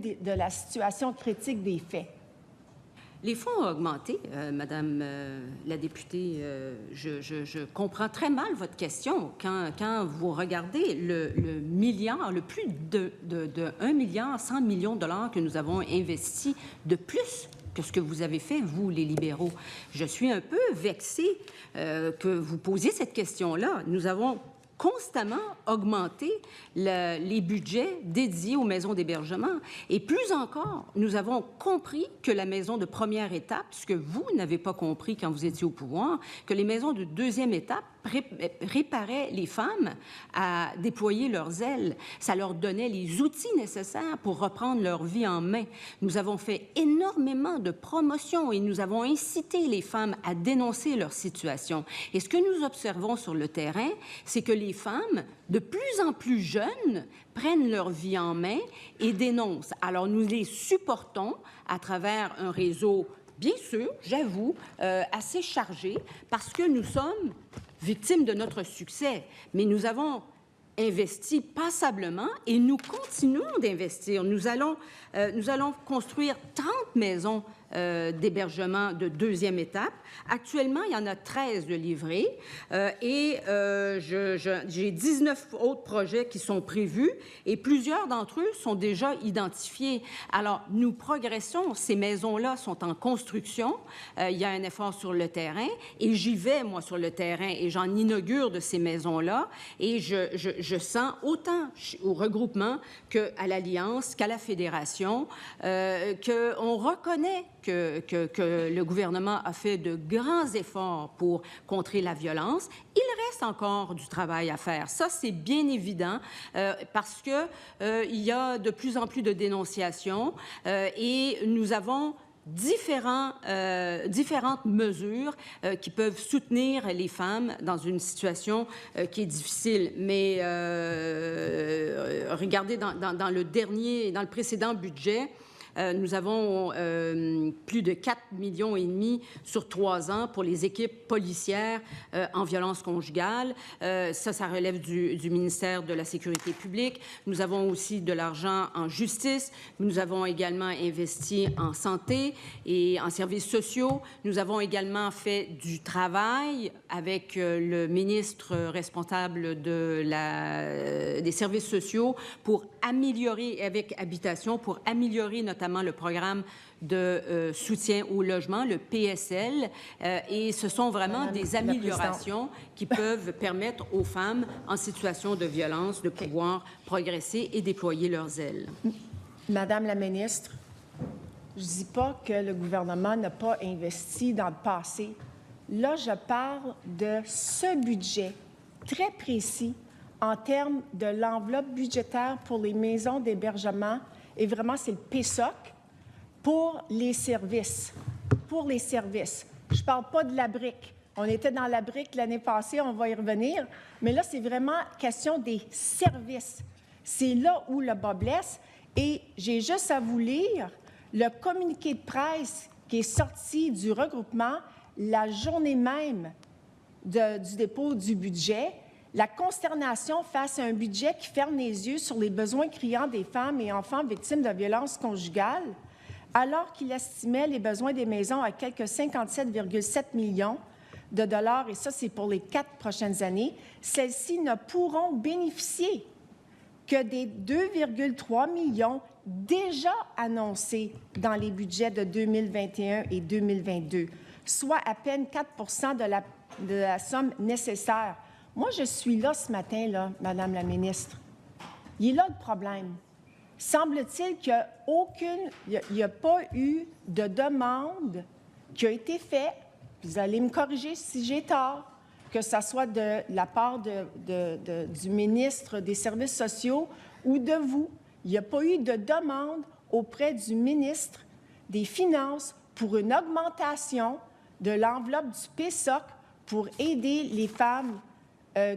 de la situation critique des faits. Les fonds ont augmenté, Madame la députée. Je comprends très mal votre question. Quand vous regardez le milliard, le plus de 1 milliard 100 millions de dollars que nous avons investi de plus que ce que vous avez fait, vous, les libéraux, je suis un peu vexée que vous posiez cette question-là. Nous avons constamment augmenter les budgets dédiés aux maisons d'hébergement. Et plus encore, nous avons compris que la maison de première étape, ce que vous n'avez pas compris quand vous étiez au pouvoir, que les maisons de deuxième étape réparaient les femmes à déployer leurs ailes. Ça leur donnait les outils nécessaires pour reprendre leur vie en main. Nous avons fait énormément de promotions et nous avons incité les femmes à dénoncer leur situation. Et ce que nous observons sur le terrain, c'est que les femmes, de plus en plus jeunes, prennent leur vie en main et dénoncent. Alors, nous les supportons à travers un réseau, bien sûr, j'avoue, assez chargé, parce que nous sommes victimes de notre succès. Mais nous avons investi passablement et nous continuons d'investir. Nous allons construire 30 maisons d'hébergement de deuxième étape. Actuellement, il y en a 13 de livrés et j'ai 19 autres projets qui sont prévus et plusieurs d'entre eux sont déjà identifiés. Alors, nous progressons. Ces maisons-là sont en construction. Il y a un effort sur le terrain et j'y vais, moi, sur le terrain et j'en inaugure de ces maisons-là et je sens autant au regroupement qu'à l'Alliance, qu'à la Fédération, qu'on reconnaît que le gouvernement a fait de grands efforts pour contrer la violence. Il reste encore du travail à faire. Ça, c'est bien évident parce qu'il y a de plus en plus de dénonciations et nous avons différentes mesures qui peuvent soutenir les femmes dans une situation qui est difficile. Mais regardez, dans le précédent budget, nous avons plus de 4,5 millions sur 3 ans pour les équipes policières en violence conjugale. Ça relève du ministère de la Sécurité publique. Nous avons aussi de l'argent en justice. Nous avons également investi en santé et en services sociaux. Nous avons également fait du travail avec le ministre responsable des services sociaux pour améliorer, avec Habitation, pour améliorer notamment le programme de soutien au logement, le PSL, et ce sont vraiment des améliorations qui peuvent permettre aux femmes en situation de violence de pouvoir progresser et déployer leurs ailes. Madame la ministre, je ne dis pas que le gouvernement n'a pas investi dans le passé. Là, je parle de ce budget très précis en termes de l'enveloppe budgétaire pour les maisons d'hébergement. Et vraiment, c'est le PSOC pour les services. Pour les services. Je ne parle pas de la brique. On était dans la brique l'année passée, on va y revenir. Mais là, c'est vraiment question des services. C'est là où le bas blesse. Et j'ai juste à vous lire le communiqué de presse qui est sorti du regroupement la journée même du dépôt du budget. La consternation face à un budget qui ferme les yeux sur les besoins criants des femmes et enfants victimes de violences conjugales, alors qu'il estimait les besoins des maisons à quelque 57,7 millions de dollars, et ça, c'est pour les 4 prochaines années, celles-ci ne pourront bénéficier que des 2,3 millions déjà annoncés dans les budgets de 2021 et 2022, soit à peine 4 de la somme nécessaire. Moi, je suis là ce matin, là, Madame la ministre. Il est là le problème. Semble-t-il qu'il n'y a pas eu de demande qui a été faite, vous allez me corriger si j'ai tort, que ce soit de la part du ministre des Services sociaux ou de vous. Il n'y a pas eu de demande auprès du ministre des Finances pour une augmentation de l'enveloppe du PSOC pour aider les femmes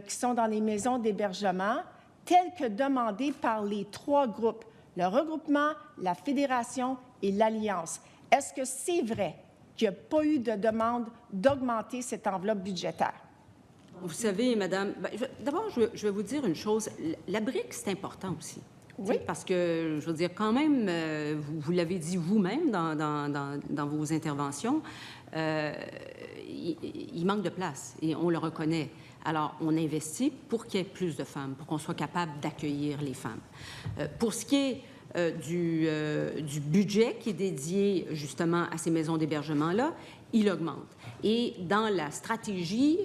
qui sont dans les maisons d'hébergement, tel que demandé par les 3 groupes, le regroupement, la Fédération et l'Alliance. Est-ce que c'est vrai qu'il n'y a pas eu de demande d'augmenter cette enveloppe budgétaire? Vous savez, Madame, d'abord, je vais vous dire une chose. La brique, c'est important aussi. Oui. Parce que, je veux dire, quand même, vous l'avez dit vous-même dans vos interventions, il manque de place et on le reconnaît. Alors, on investit pour qu'il y ait plus de femmes, pour qu'on soit capable d'accueillir les femmes. Pour ce qui est du budget qui est dédié justement à ces maisons d'hébergement-là, il augmente. Et dans la stratégie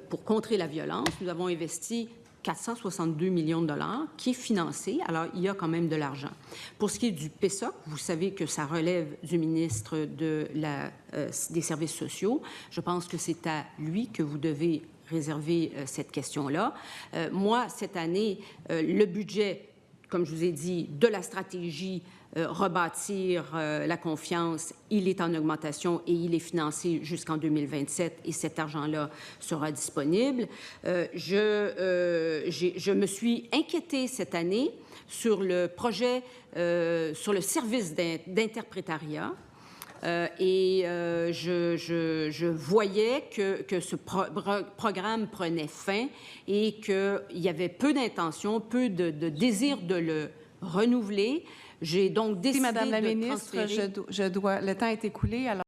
pour contrer la violence, nous avons investi 462 millions de dollars qui est financé. Alors, il y a quand même de l'argent. Pour ce qui est du PESOC, vous savez que ça relève du ministre des Services sociaux. Je pense que c'est à lui que vous devez réserver cette question-là. Moi, cette année, le budget, comme je vous ai dit, de la stratégie rebâtir la confiance, il est en augmentation et il est financé jusqu'en 2027 et cet argent-là sera disponible. Je me suis inquiétée cette année sur le projet, sur le service d'interprétariat. Je voyais que ce programme prenait fin et qu'il y avait peu d'intention, peu de désir de le renouveler. J'ai donc décidé Madame la de ministre, transférer... le temps est écoulé. Alors